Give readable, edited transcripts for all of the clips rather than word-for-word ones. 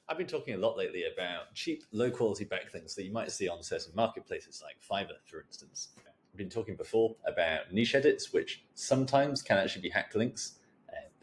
I've been talking a lot lately about cheap, low-quality backlinks that you might see on certain marketplaces like Fiverr, for instance. I've been talking before about niche edits, which sometimes can actually be hacked links,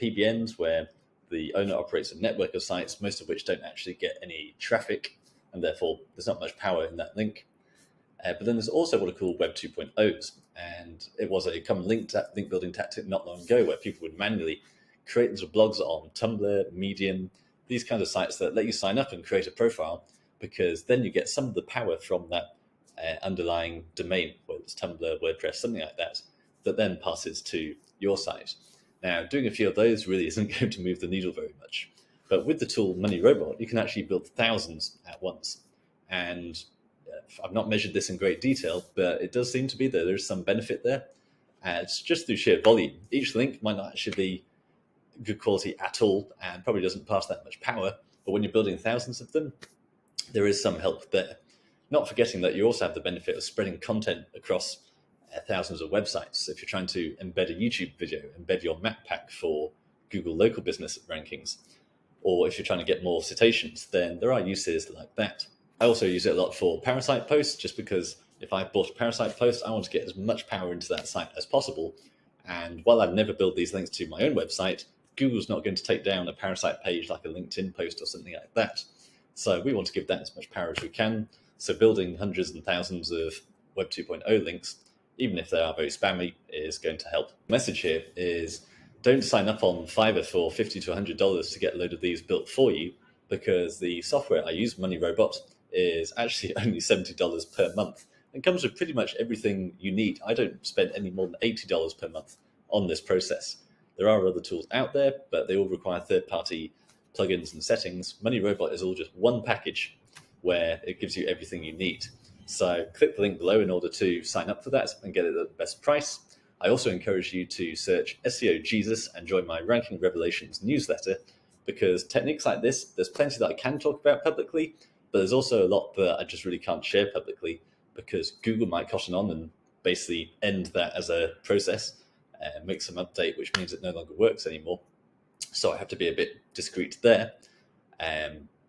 PBNs, where the owner operates a network of sites, most of which don't actually get any traffic, and therefore there's not much power in that link. But then there's also what are called Web 2.0s, and it was a common link building tactic not long ago where people would manually create little blogs on Tumblr, Medium, these kinds of sites that let you sign up and create a profile, because then you get some of the power from that underlying domain, whether it's Tumblr, WordPress, something like that, that then passes to your site. Now, doing a few of those really isn't going to move the needle very much. But with the tool MoneyRobot, you can actually build thousands at once. And I've not measured this in great detail, but it does seem to be that there's some benefit there. And it's just through sheer volume. Each link might not actually be good quality at all and probably doesn't pass that much power. But when you're building thousands of them, there is some help there. Not forgetting that you also have the benefit of spreading content across thousands of websites. If you're trying to embed a YouTube video, embed your map pack for Google local business rankings, or if you're trying to get more citations, then there are uses like that. I also use it a lot for parasite posts, just because if I bought a parasite post, I want to get as much power into that site as possible. And while I've never built these links to my own website, Google's not going to take down a parasite page like a LinkedIn post or something like that. So we want to give that as much power as we can. So building hundreds and thousands of Web 2.0 links, even if they are very spammy, is going to help. The message here is don't sign up on Fiverr for $50 to $100 to get a load of these built for you, because the software I use, MoneyRobot, is actually only $70 per month and comes with pretty much everything you need. I don't spend any more than $80 per month on this process. There are other tools out there, but they all require third-party plugins and settings. MoneyRobot is all just one package where it gives you everything you need. So click the link below in order to sign up for that and get it at the best price. I also encourage you to search SEO Jesus and join my Ranking Revelations newsletter, because techniques like this, there's plenty that I can talk about publicly, but there's also a lot that I just really can't share publicly, because Google might cotton on and basically end that as a process and make some update, which means it no longer works anymore. So I have to be a bit discreet there.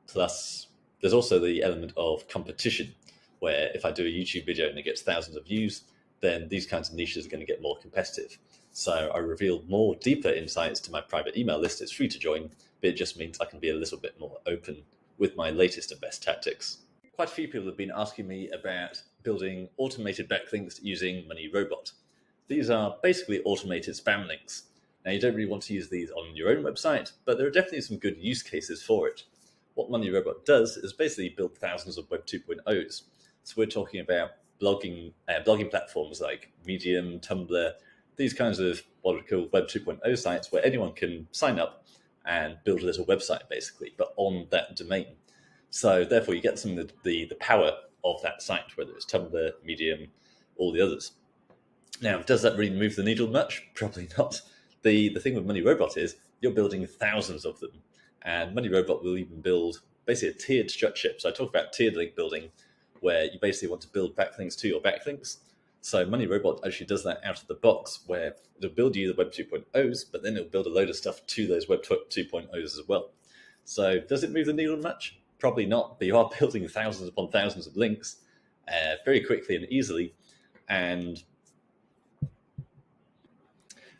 Plus, there's also the element of competition, where if I do a YouTube video and it gets thousands of views, then these kinds of niches are going to get more competitive. So I revealed more deeper insights to my private email list. It's free to join, but it just means I can be a little bit more open with my latest and best tactics. Quite a few people have been asking me about building automated backlinks using MoneyRobot. These are basically automated spam links. Now, you don't really want to use these on your own website, but there are definitely some good use cases for it. What MoneyRobot does is basically build thousands of Web 2.0s. So we're talking about blogging platforms like Medium, Tumblr, these kinds of what are called Web 2.0 sites where anyone can sign up and build a little website, basically, but on that domain. So therefore, you get some of the power of that site, whether it's Tumblr, Medium, all the others. Now, does that really move the needle much? Probably not. The thing with MoneyRobot is you're building thousands of them, and MoneyRobot will even build basically a tiered structure. So I talk about tiered link building, where you basically want to build backlinks to your backlinks. So MoneyRobot actually does that out of the box, where it'll build you the Web 2.0s, but then it'll build a load of stuff to those Web 2.0s as well. So does it move the needle much? Probably not, but you are building thousands upon thousands of links very quickly and easily. And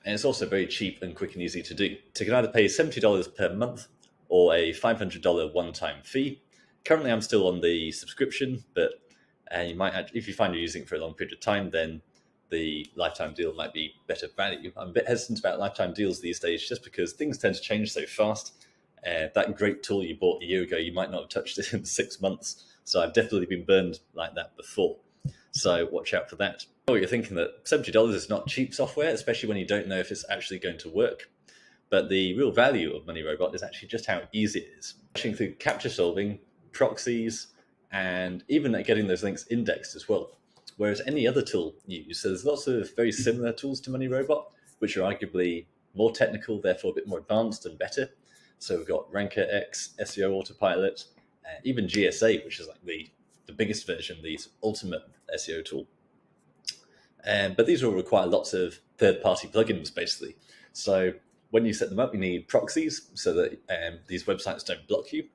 it's also very cheap and quick and easy to do. So you can either pay $70 per month or a $500 one-time fee. Currently, I'm still on the subscription, but you might, if you find you're using it for a long period of time, then the lifetime deal might be better value. I'm a bit hesitant about lifetime deals these days, just because things tend to change so fast. That great tool you bought a year ago, you might not have touched it in 6 months. So I've definitely been burned like that before. So watch out for that. Oh, you're thinking that $70 is not cheap software, especially when you don't know if it's actually going to work. But the real value of MoneyRobot is actually just how easy it is. Actually, through capture solving, proxies, and even at getting those links indexed as well. Whereas any other tool you use, so there's lots of very similar tools to MoneyRobot, which are arguably more technical, therefore a bit more advanced and better. So we've got RankerX, SEO Autopilot, even GSA, which is like the biggest version, the ultimate SEO tool. But these all require lots of third-party plugins, basically. So when you set them up, you need proxies so that these websites don't block you.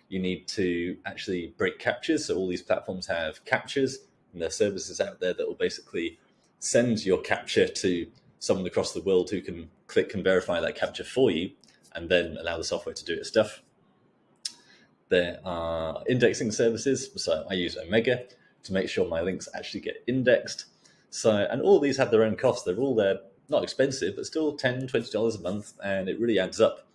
you need to actually break captures. So all these platforms have captures, and there are services out there that will basically send your capture to someone across the world who can click and verify that capture for you, and then allow the software to do its stuff. There are indexing services, so I use Omega to make sure my links actually get indexed. So, and all these have their own costs. They're all not expensive, but still $10, $20 a month, and it really adds up.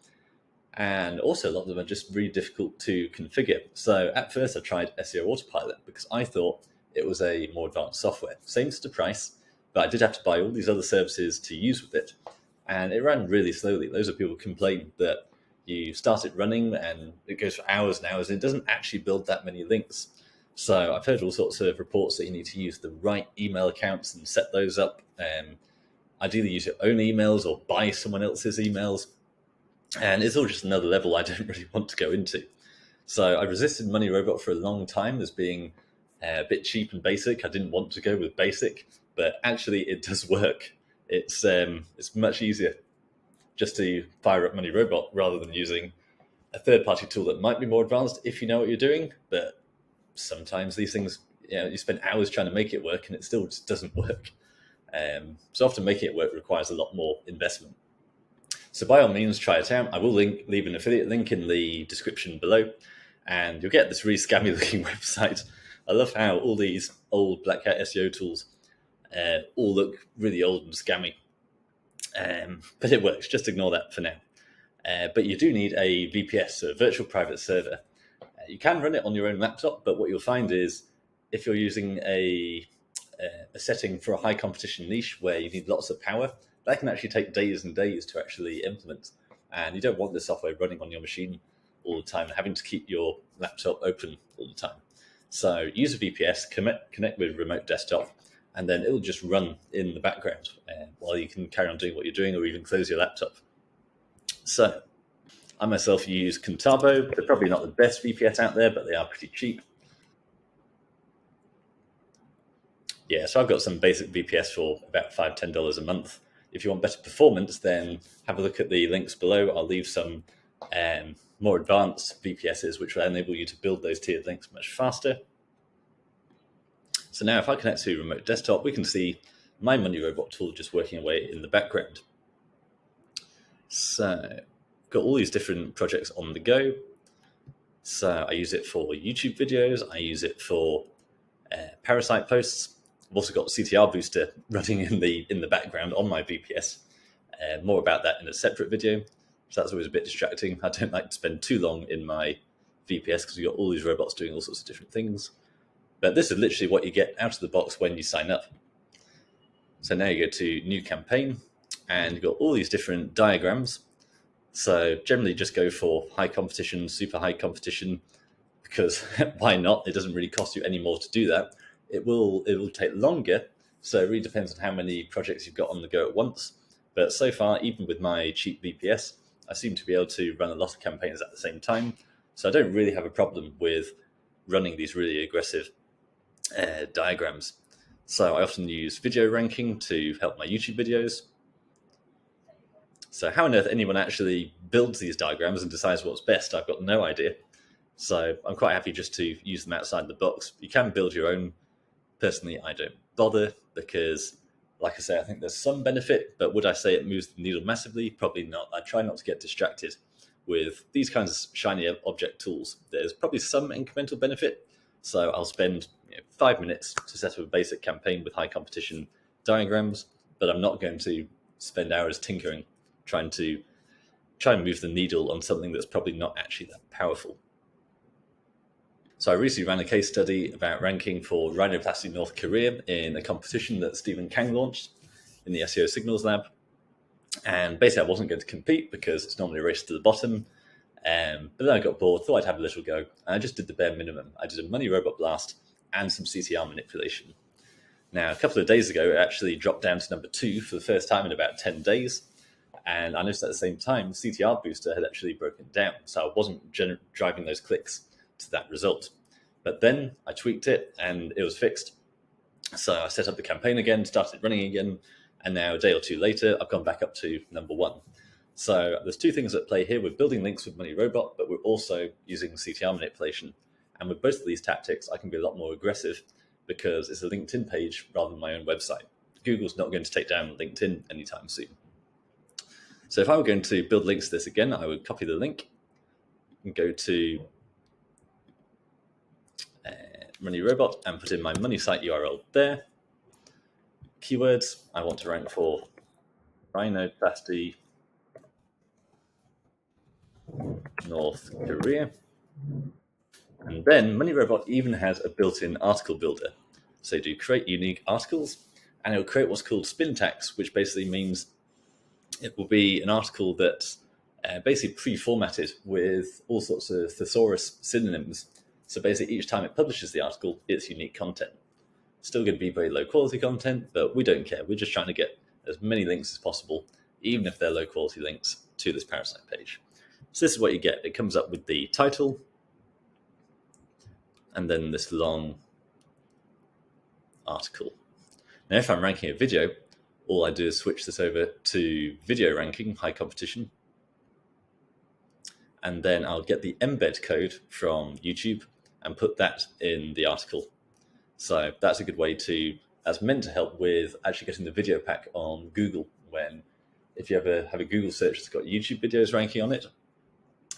And also, a lot of them are just really difficult to configure. So, at first, I tried SEO Autopilot because I thought it was a more advanced software. Same sort of price, but I did have to buy all these other services to use with it, and it ran really slowly. Loads of people complained that you start it running and it goes for hours and hours, and it doesn't actually build that many links. So I've heard all sorts of reports that you need to use the right email accounts and set those up. Ideally use your own emails or buy someone else's emails. And it's all just another level I don't really want to go into. So I resisted Money Robot for a long time as being a bit cheap and basic. I didn't want to go with basic, but actually it does work. It's much easier just to fire up Money Robot rather than using a third-party tool that might be more advanced if you know what you're doing. But sometimes these things, you spend hours trying to make it work and it still just doesn't work. So often making it work requires a lot more investment. So by all means, try it out. I will leave an affiliate link in the description below, and you'll get this really scammy looking website. I love how all these old Black Hat SEO tools all look really old and scammy. But it works. Just ignore that for now. But you do need a VPS, so a virtual private server. You can run it on your own laptop, but what you'll find is if you're using a setting for a high competition niche where you need lots of power, that can actually take days and days to actually implement. And you don't want the software running on your machine all the time, having to keep your laptop open all the time. So use a VPS, connect with remote desktop, and then it'll just run in the background while you can carry on doing what you're doing, or even close your laptop. So I myself use Contabo. They're probably not the best VPS out there, but they are pretty cheap. Yeah, so I've got some basic VPS for about $5, $10 a month. If you want better performance, then have a look at the links below. I'll leave some more advanced VPSs, which will enable you to build those tiered links much faster. So now if I connect to remote desktop, we can see my Money Robot tool just working away in the background. So got all these different projects on the go. So I use it for YouTube videos. I use it for Parasite posts. I've also got CTR Booster running in the background on my VPS. More about that in a separate video. So that's always a bit distracting. I don't like to spend too long in my VPS because you've got all these robots doing all sorts of different things. But this is literally what you get out of the box when you sign up. So now you go to New Campaign, and you've got all these different diagrams. So generally just go for high competition, super high competition, because why not? It doesn't really cost you any more to do that. It will take longer, so it really depends on how many projects you've got on the go at once. But so far, even with my cheap VPS, I seem to be able to run a lot of campaigns at the same time. So I don't really have a problem with running these really aggressive diagrams. So I often use video ranking to help my YouTube videos. So how on earth anyone actually builds these diagrams and decides what's best, I've got no idea. So I'm quite happy just to use them outside the box. You can build your own. Personally, I don't bother because, like I say, I think there's some benefit, but would I say it moves the needle massively? Probably not. I try not to get distracted with these kinds of shiny object tools. There's probably some incremental benefit, so I'll spend 5 minutes to set up a basic campaign with high competition diagrams, but I'm not going to spend hours tinkering, trying to move the needle on something that's probably not actually that powerful. So I recently ran a case study about ranking for rhinoplasty North Korea in a competition that Stephen Kang launched in the SEO Signals Lab. And basically I wasn't going to compete because it's normally a race to the bottom. But then I got bored, thought I'd have a little go. And I just did the bare minimum. I did a Money Robot blast and some CTR manipulation. Now, a couple of days ago, it actually dropped down to number 2 for the first time in about 10 days. And I noticed at the same time, CTR Booster had actually broken down. So I wasn't driving those clicks to that result. But then I tweaked it and it was fixed. So I set up the campaign again, started running again, and now a day or two later, I've gone back up to number 1. So there's two things at play here. We're building links with MoneyRobot, but we're also using CTR manipulation. And with both of these tactics, I can be a lot more aggressive because it's a LinkedIn page rather than my own website. Google's not going to take down LinkedIn anytime soon. So if I were going to build links to this again, I would copy the link and go to MoneyRobot and put in my money site URL there. Keywords, I want to rank for rhinoplasty North Korea. And then MoneyRobot even has a built-in article builder. So do create unique articles, and it will create what's called spin tags, which basically means it will be an article that's basically pre-formatted with all sorts of thesaurus synonyms. So basically each time it publishes the article, it's unique content. Still going to be very low quality content, but we don't care. We're just trying to get as many links as possible, even if they're low quality links, to this parasite page. So this is what you get. It comes up with the title, and then this long article. Now, if I'm ranking a video, all I do is switch this over to video ranking, high competition, and then I'll get the embed code from YouTube and put that in the article. So that's a good way that's meant to help with actually getting the video pack on Google. If you ever have a Google search that's got YouTube videos ranking on it,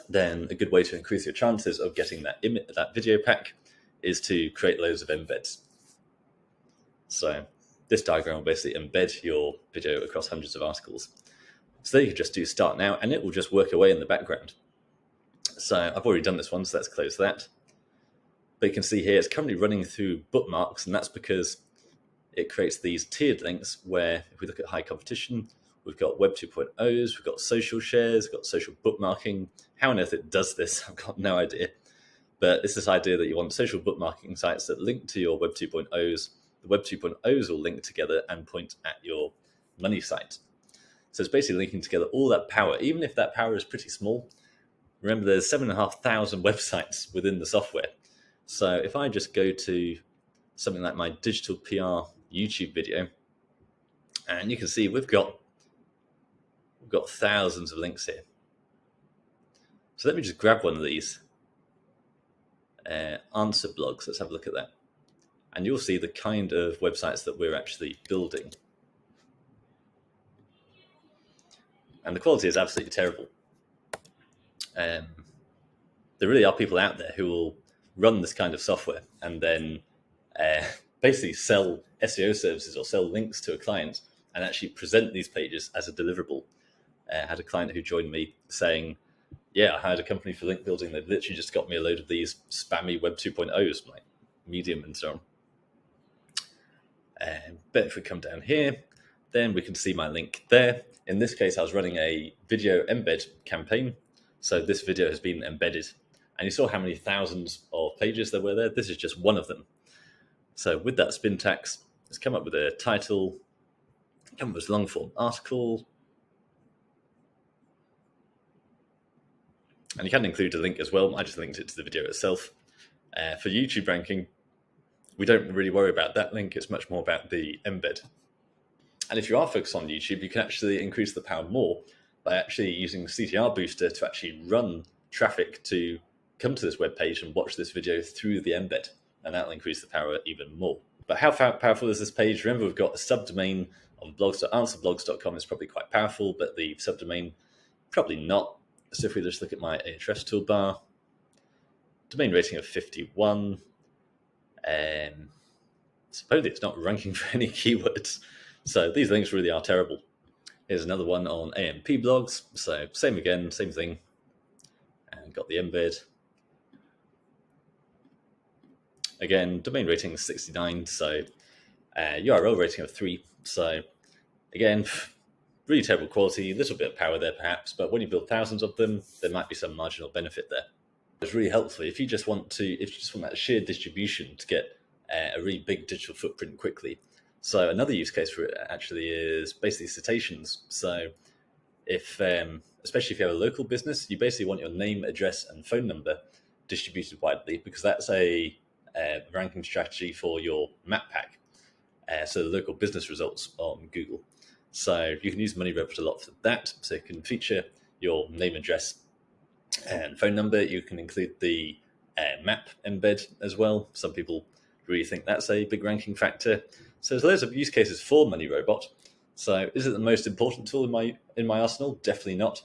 then a good way to increase your chances of getting that video pack is to create loads of embeds. So this diagram will basically embed your video across hundreds of articles. So there you can just do start now, and it will just work away in the background. So I've already done this one, so let's close that. But you can see here it's currently running through bookmarks, and that's because it creates these tiered links where, if we look at high competition, we've got Web 2.0s, we've got social shares, we've got social bookmarking. How on earth it does this, I've got no idea. But it's this idea that you want social bookmarking sites that link to your Web 2.0s. The Web 2.0s will link together and point at your money site. So it's basically linking together all that power, even if that power is pretty small. Remember, there's 7,500 websites within the software. So if I just go to something like my digital PR YouTube video, and you can see we've got thousands of links here. So let me just grab one of these answer blogs. Let's have a look at that. And you'll see the kind of websites that we're actually building. And the quality is absolutely terrible. There really are people out there who will run this kind of software and then basically sell SEO services or sell links to a client and actually present these pages as a deliverable. I had a client who joined me saying, yeah, I hired a company for link building. They've literally just got me a load of these spammy Web 2.0s, like Medium and so on. But if we come down here, then we can see my link there. In this case, I was running a video embed campaign. So this video has been embedded. And you saw how many thousands of pages there were there. This is just one of them. So with that spin tax, it's come up with a title, come up with a long form article. And you can include a link as well. I just linked it to the video itself. For YouTube ranking, we don't really worry about that link. It's much more about the embed. And if you are focused on YouTube, you can actually increase the power more by actually using CTR Booster to actually run traffic to come to this web page and watch this video through the embed. And that'll increase the power even more. But how powerful is this page? Remember, we've got a subdomain on blogs.answerblogs.com. It's probably quite powerful, but the subdomain, probably not. So if we just look at my Ahrefs toolbar, domain rating of 51. Supposedly it's not ranking for any keywords. So these links really are terrible. Here's another one on AMP blogs. So same again, same thing. And got the embed. Again, domain rating 69. So URL rating of 3. So again, really terrible quality, a little bit of power there perhaps, but when you build thousands of them, there might be some marginal benefit there. It's really helpful if you just want that sheer distribution to get a really big digital footprint quickly. So another use case for it actually is basically citations. So if, especially if you have a local business, you basically want your name, address, and phone number distributed widely because that's a ranking strategy for your map pack. So the local business results on Google. So you can use MoneyRobot a lot for that. So you can feature your name, address, and phone number. You can include the map embed as well. Some people really think that's a big ranking factor. So there's loads of use cases for MoneyRobot. So is it the most important tool in my arsenal? Definitely not.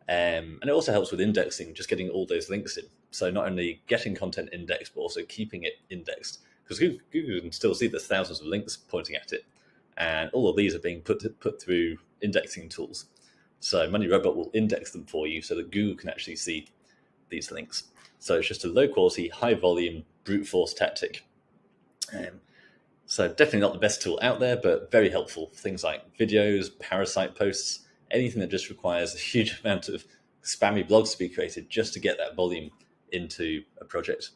And it also helps with indexing, just getting all those links in. So not only getting content indexed, but also keeping it indexed. Because Google can still see there's thousands of links pointing at it. And all of these are being put through indexing tools. So MoneyRobot will index them for you so that Google can actually see these links. So it's just a low quality, high volume, brute force tactic. So definitely not the best tool out there, but very helpful. Things like videos, parasite posts, anything that just requires a huge amount of spammy blogs to be created just to get that volume into a project.